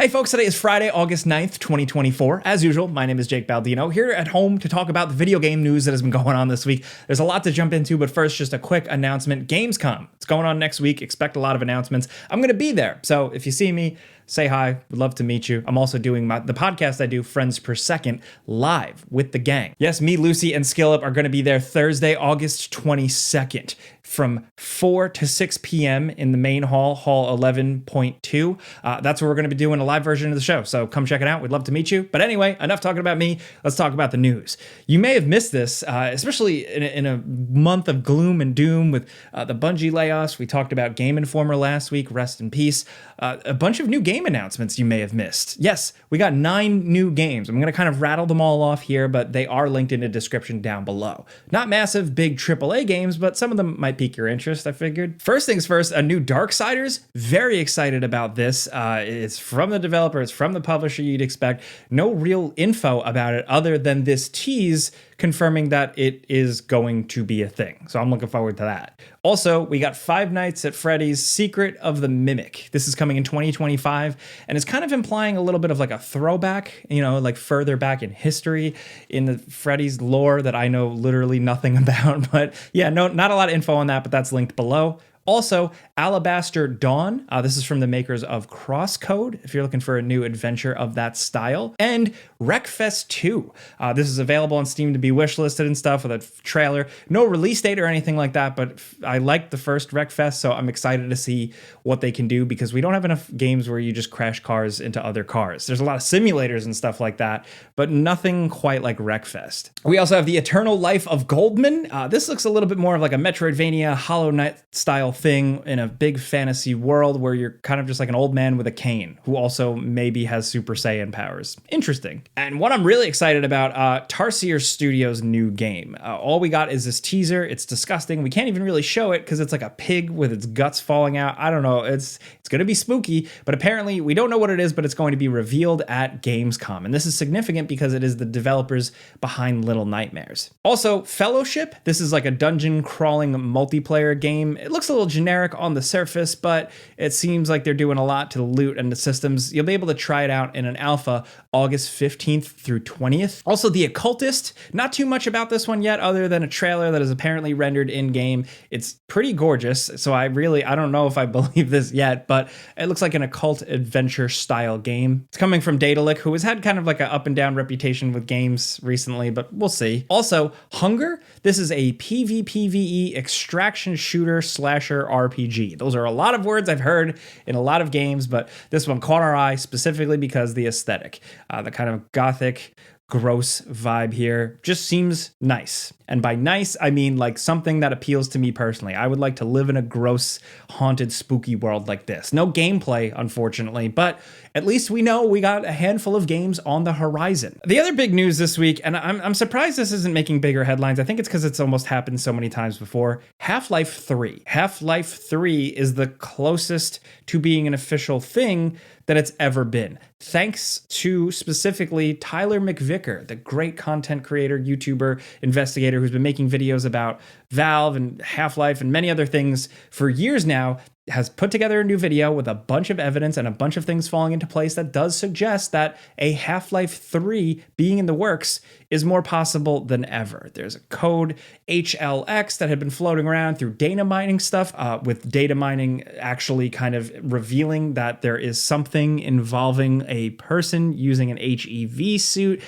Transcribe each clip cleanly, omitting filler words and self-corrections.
Hey folks, today is Friday, August 9th, 2024. As usual, my name is Jake Baldino, here at home to talk about the video game news that has been going on this week. There's a lot to jump into, but first, just a quick announcement. Gamescom, it's going on next week. Expect a lot of announcements. I'm going to be there, so if you see me, say hi. Would love to meet you. I'm also doing the podcast I do, Friends Per Second, live with the gang. Yes, me, Lucy, and Skillup are going to be there Thursday, August 22nd from 4 to 6 p.m. in the main hall, Hall 11.2. That's where we're going to be doing a live version of the show, so come check it out. We'd love to meet you. But anyway, enough talking about me. Let's talk about the news. You may have missed this, especially in a month of gloom and doom with the Bungie layoffs. We talked about Game Informer last week, rest in peace. A bunch of new game announcements you may have missed. Yes, we got 9 new games. I'm going to kind of rattle them all off here, but they are linked in the description down below. Not massive, big AAA games, but some of them might pique your interest, I figured. First things first, a new Darksiders. Very excited about this. It's from the developer, it's from the publisher you'd expect. No real info about it other than this tease confirming that it is going to be a thing. So I'm looking forward to that. Also, we got Five Nights at Freddy's Secret of the Mimic. This is coming in 2025, and it's kind of implying a little bit of like a throwback, like further back in history in the Freddy's lore that I know literally nothing about. But yeah, no, not a lot of info on that, but that's linked below. Also, Alabaster Dawn. This is from the makers of Crosscode, if you're looking for a new adventure of that style. And Wreckfest 2. This is available on Steam to be wishlisted and stuff with a trailer. No release date or anything like that, but I liked the first Wreckfest, so I'm excited to see what they can do because we don't have enough games where you just crash cars into other cars. There's a lot of simulators and stuff like that, but nothing quite like Wreckfest. We also have The Eternal Life of Goldman. This looks a little bit more of like a Metroidvania, Hollow Knight style thing in a big fantasy world where you're kind of just like an old man with a cane who also maybe has Super Saiyan powers. Interesting. And what I'm really excited about, Tarsier Studios' new game. All we got is this teaser. It's disgusting. We can't even really show it because it's like a pig with its guts falling out. I don't know. It's going to be spooky, but apparently we don't know what it is, but it's going to be revealed at Gamescom. And this is significant because it is the developers behind Little Nightmares. Also, Fellowship. This is like a dungeon crawling multiplayer game. It looks a little generic on the surface, but it seems like they're doing a lot to the loot and the systems. You'll be able to try it out in an alpha August 15th through 20th. Also, The Occultist. Not too much about this one yet other than a trailer that is apparently rendered in-game. It's pretty gorgeous, so I don't know if I believe this yet, but it looks like an occult adventure style game. It's coming from Daedalic, who has had kind of like an up and down reputation with games recently, but we'll see. Also, Hunger. This is a PVPVE extraction shooter slasher RPG. Those are a lot of words I've heard in a lot of games, but this one caught our eye specifically because the aesthetic, the kind of gothic, gross vibe here just seems nice. And by nice, I mean like something that appeals to me personally. I would like to live in a gross, haunted, spooky world like this. No gameplay, unfortunately, but at least we know we got a handful of games on the horizon. The other big news this week, and I'm surprised this isn't making bigger headlines. I think it's because it's almost happened so many times before. Half-Life 3. Half-Life 3 is the closest to being an official thing that it's ever been. Thanks to specifically Tyler McVicker, the great content creator, YouTuber, investigator who's been making videos about Valve and Half-Life and many other things for years now, has put together a new video with a bunch of evidence and a bunch of things falling into place that does suggest that a Half-Life 3 being in the works is more possible than ever. There's a code HLX that had been floating around through data mining stuff, with data mining actually kind of revealing that there is something involving a person using an HEV suit.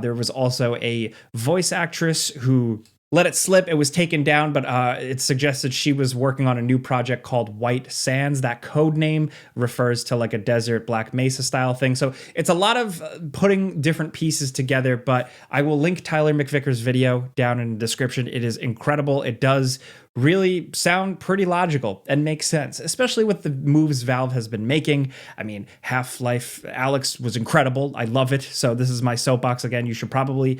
There was also a voice actress who let it slip. It was taken down, but it suggested she was working on a new project called White Sands. That code name refers to like a desert Black Mesa style thing. So it's a lot of putting different pieces together, but I will link Tyler McVicker's video down in the description. It is incredible. It does really sound pretty logical and make sense, especially with the moves Valve has been making. I mean, Half-Life Alyx was incredible. I love it. So this is my soapbox again. You should probably,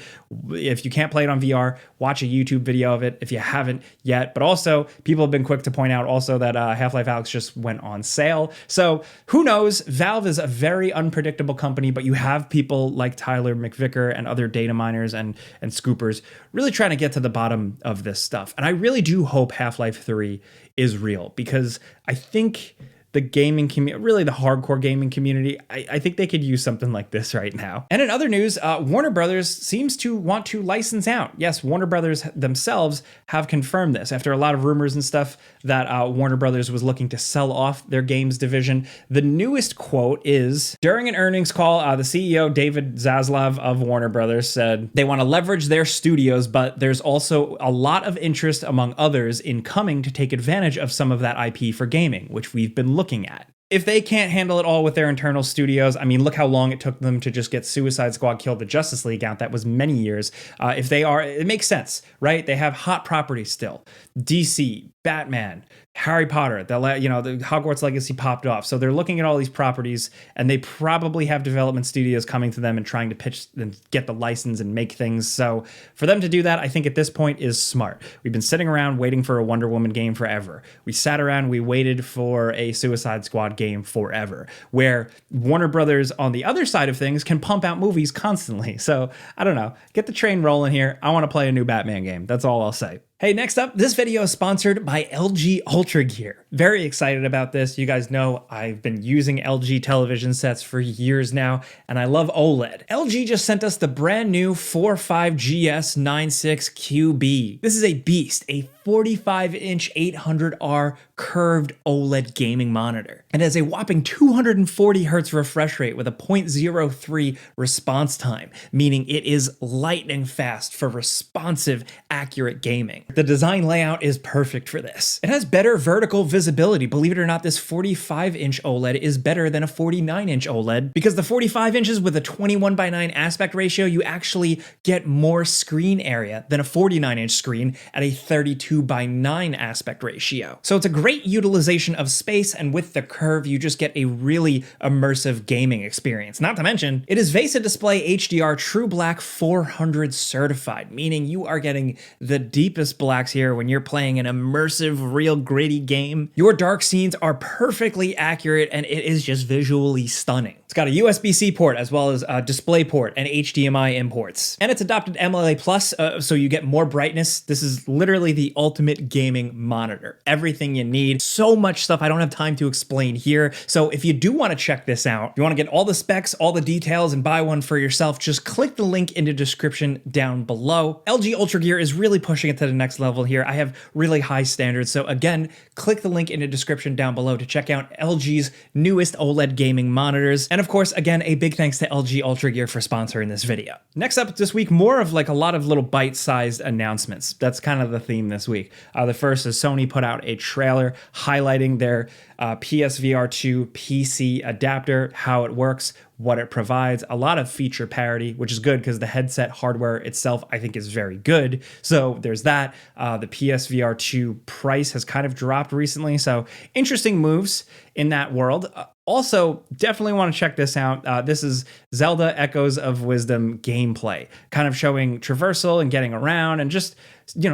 if you can't play it on VR, watch a YouTube video of it if you haven't yet. But also, people have been quick to point out also that Half-Life Alyx just went on sale. So who knows? Valve is a very unpredictable company, but you have people like Tyler McVicker and other data miners and scoopers really trying to get to the bottom of this stuff. And I really do hope Half-Life 3 is real, because I think the gaming community, really the hardcore gaming community, I think they could use something like this right now. And in other news, Warner Brothers seems to want to license out. Yes, Warner Brothers themselves have confirmed this after a lot of rumors and stuff that Warner Brothers was looking to sell off their games division. The newest quote is, during an earnings call, the CEO, David Zaslav of Warner Brothers, said they want to leverage their studios, but there's also a lot of interest among others in coming to take advantage of some of that IP for gaming, which we've been looking at. If they can't handle it all with their internal studios, I mean, look how long it took them to just get Suicide Squad Kill the Justice League out. That was many years. If they are, it makes sense, right? They have hot properties still. DC, Batman, Harry Potter, the Hogwarts Legacy popped off. So they're looking at all these properties, and they probably have development studios coming to them and trying to pitch and get the license and make things. So for them to do that, I think at this point is smart. We've been sitting around waiting for a Wonder Woman game forever. We sat around, we waited for a Suicide Squad game forever, where Warner Brothers on the other side of things can pump out movies constantly. So I don't know, get the train rolling here. I want to play a new Batman game. That's all I'll say. Hey, next up, this video is sponsored by LG UltraGear. Very excited about this. You guys know I've been using LG television sets for years now, and I love OLED. LG just sent us the brand new 45GS96QB. This is a beast, a 45-inch 800R curved OLED gaming monitor. It has a whopping 240 Hz refresh rate with a 0.03 response time, meaning it is lightning fast for responsive, accurate gaming. The design layout is perfect for this. It has better vertical visibility. Believe it or not, this 45-inch OLED is better than a 49-inch OLED because the 45 inches with a 21:9 aspect ratio, you actually get more screen area than a 49-inch screen at a 32:9 aspect ratio. So it's a great utilization of space, and with the curve, you just get a really immersive gaming experience. Not to mention, it is VESA Display HDR True Black 400 certified, meaning you are getting the deepest blacks here when you're playing an immersive, real gritty game. Your dark scenes are perfectly accurate, and it is just visually stunning. It's got a USB-C port as well as a DisplayPort and HDMI imports. And it's adopted MLA Plus, so you get more brightness. This is literally the ultimate gaming monitor. Everything you need. So much stuff I don't have time to explain here. So if you do want to check this out, you want to get all the specs, all the details, and buy one for yourself, just click the link in the description down below. LG UltraGear is really pushing it to the next level here. I have really high standards. So again, click the link in the description down below to check out LG's newest OLED gaming monitors. And of course, again, a big thanks to LG UltraGear for sponsoring this video. Next up this week, more of like a lot of little bite-sized announcements. That's kind of the theme this week. The first is Sony put out a trailer highlighting their PSVR 2 PC adapter, how it works, what it provides, a lot of feature parity, which is good because the headset hardware itself, I think, is very good. So there's that. The PSVR 2 price has kind of dropped recently. So interesting moves in that world. Also, definitely want to check this out. This is Zelda Echoes of Wisdom gameplay, kind of showing traversal and getting around and just,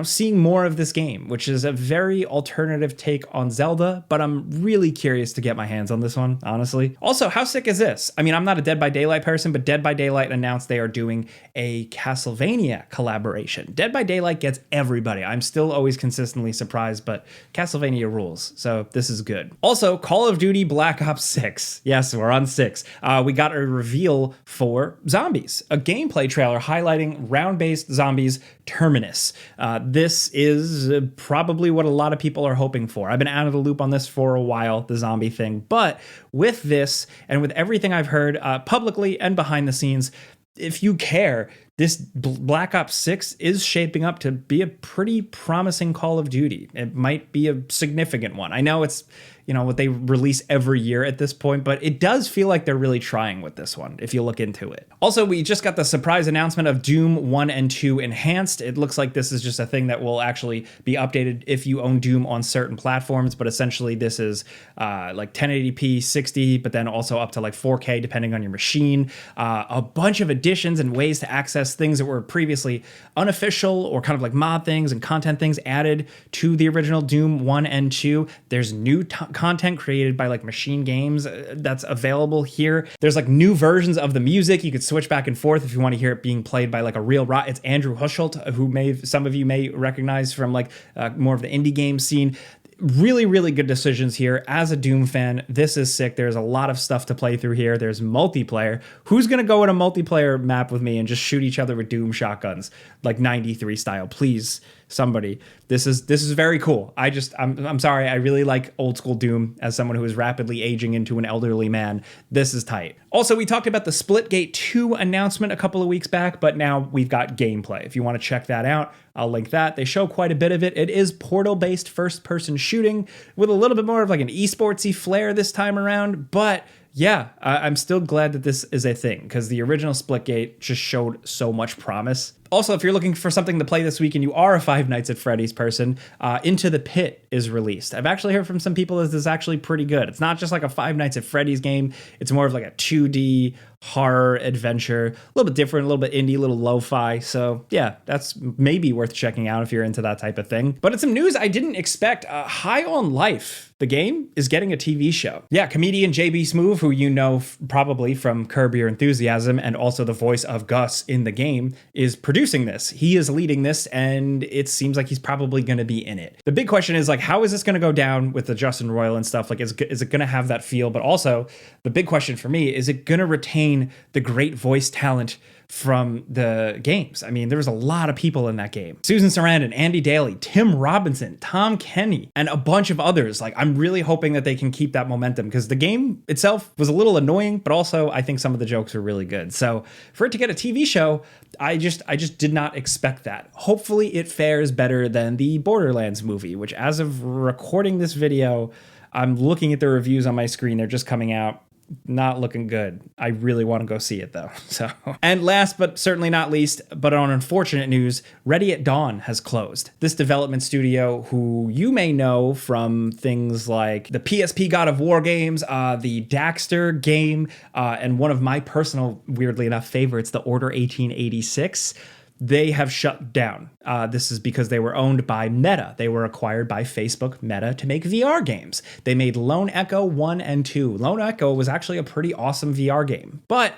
seeing more of this game, which is a very alternative take on Zelda, but I'm really curious to get my hands on this one, honestly. Also, how sick is this? I mean, I'm not a Dead by Daylight person, but Dead by Daylight announced they are doing a Castlevania collaboration. Dead by Daylight gets everybody. I'm still always consistently surprised, but Castlevania rules, so this is good. Also, Call of Duty Black Ops 6. Yes, we're on 6. We got a reveal for Zombies, a gameplay trailer highlighting round-based zombies Terminus. This is probably what a lot of people are hoping for. I've been out of the loop on this for a while, the zombie thing, but with this and with everything I've heard publicly and behind the scenes, if you care, this Black Ops 6 is shaping up to be a pretty promising Call of Duty. It might be a significant one. I know it's, what they release every year at this point, but it does feel like they're really trying with this one, if you look into it. Also, we just got the surprise announcement of Doom 1 and 2 Enhanced. It looks like this is just a thing that will actually be updated if you own Doom on certain platforms, but essentially this is like 1080p 60, but then also up to like 4K depending on your machine. A bunch of additions and ways to access things that were previously unofficial or kind of like mod things and content things added to the original Doom 1 and 2. There's new content created by like Machine Games that's available here. There's like new versions of the music. You could switch back and forth if you want to hear it being played by like a real rock. It's Andrew Hushelt, who some of you may recognize from like more of the indie game scene. Really, really good decisions here. As a Doom fan, this is sick. There's a lot of stuff to play through here. There's multiplayer. Who's going to go in a multiplayer map with me and just shoot each other with Doom shotguns, like 93 style? Please, somebody. This is very cool. I'm sorry. I really like old school Doom as someone who is rapidly aging into an elderly man. This is tight. Also, we talked about the Splitgate 2 announcement a couple of weeks back, but now we've got gameplay. If you want to check that out, I'll link that. They show quite a bit of it. It is portal-based first-person shooting with a little bit more of like an esportsy flair this time around, but yeah, I'm still glad that this is a thing because the original Splitgate just showed so much promise. Also, if you're looking for something to play this week and you are a Five Nights at Freddy's person, Into the Pit is released. I've actually heard from some people that this is actually pretty good. It's not just like a Five Nights at Freddy's game. It's more of like a 2D horror adventure, a little bit different, a little bit indie, a little lo-fi. So yeah, that's maybe worth checking out if you're into that type of thing. But it's some news I didn't expect. High on Life, the game, is getting a TV show. Yeah, comedian JB Smoove, who you know probably from Curb Your Enthusiasm and also the voice of Gus in the game, is producing this. He is leading this, and it seems like he's probably going to be in it. The big question is, like, how is this going to go down with the Justin Roiland stuff? Like, is it going to have that feel? But also, the big question for me, is it going to retain the great voice talent from the games? I mean, there was a lot of people in that game. Susan Sarandon, Andy Daly, Tim Robinson, Tom Kenny, and a bunch of others. Like, I'm really hoping that they can keep that momentum because the game itself was a little annoying, but also I think some of the jokes are really good. So for it to get a TV show, I just did not expect that. Hopefully it fares better than the Borderlands movie, which as of recording this video, I'm looking at the reviews on my screen. They're just coming out. Not looking good. I really want to go see it though. So, and last but certainly not least, but on unfortunate news, Ready at Dawn has closed. This development studio, who you may know from things like the PSP God of War games, the Daxter game, and one of my personal, weirdly enough, favorites, the Order 1886. They have shut down. This is because they were owned by Meta. They were acquired by Facebook Meta to make VR games. They made Lone Echo 1 and 2. Lone Echo was actually a pretty awesome VR game, but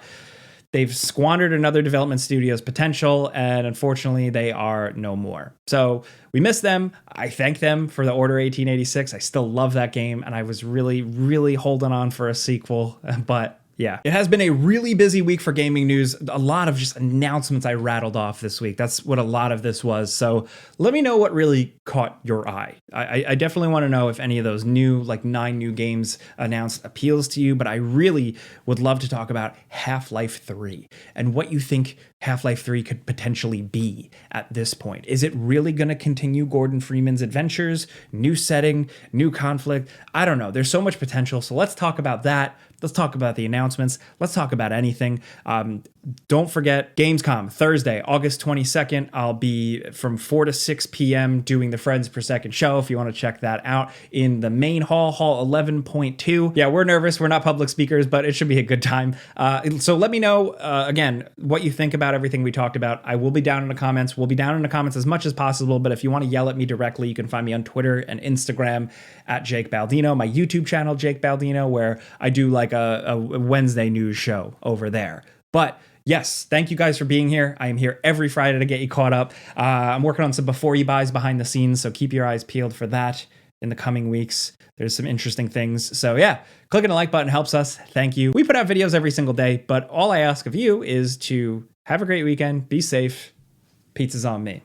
they've squandered another development studio's potential, and unfortunately, they are no more. So we miss them. I thank them for the Order 1886. I still love that game, and I was really, really holding on for a sequel, but yeah, it has been a really busy week for gaming news. A lot of just announcements I rattled off this week. That's what a lot of this was. So let me know what really caught your eye. I definitely want to know if any of those new, like 9 new games announced appeals to you, but I really would love to talk about Half-Life 3 and what you think Half-Life 3 could potentially be at this point. Is it really going to continue Gordon Freeman's adventures? New setting, new conflict? I don't know. There's so much potential. So let's talk about that. Let's talk about the announcements. Let's talk about anything. Don't forget Gamescom, Thursday, August 22nd. I'll be from 4 to 6 p.m. doing the Friends Per Second show if you want to check that out in the main hall, Hall 11.2. Yeah, we're nervous. We're not public speakers, but it should be a good time. So let me know, again, what you think about everything we talked about. I will be down in the comments. We'll be down in the comments as much as possible, but if you want to yell at me directly, you can find me on Twitter and Instagram at Jake Baldino, my YouTube channel, Jake Baldino, where I do like a Wednesday news show over there. But yes, thank you guys for being here. I am here every Friday to get you caught up. I'm working on some before you buys behind the scenes, so keep your eyes peeled for that in the coming weeks. There's some interesting things. So yeah, clicking the like button helps us. Thank you. We put out videos every single day, but all I ask of you is to have a great weekend, be safe. Pizza's on me.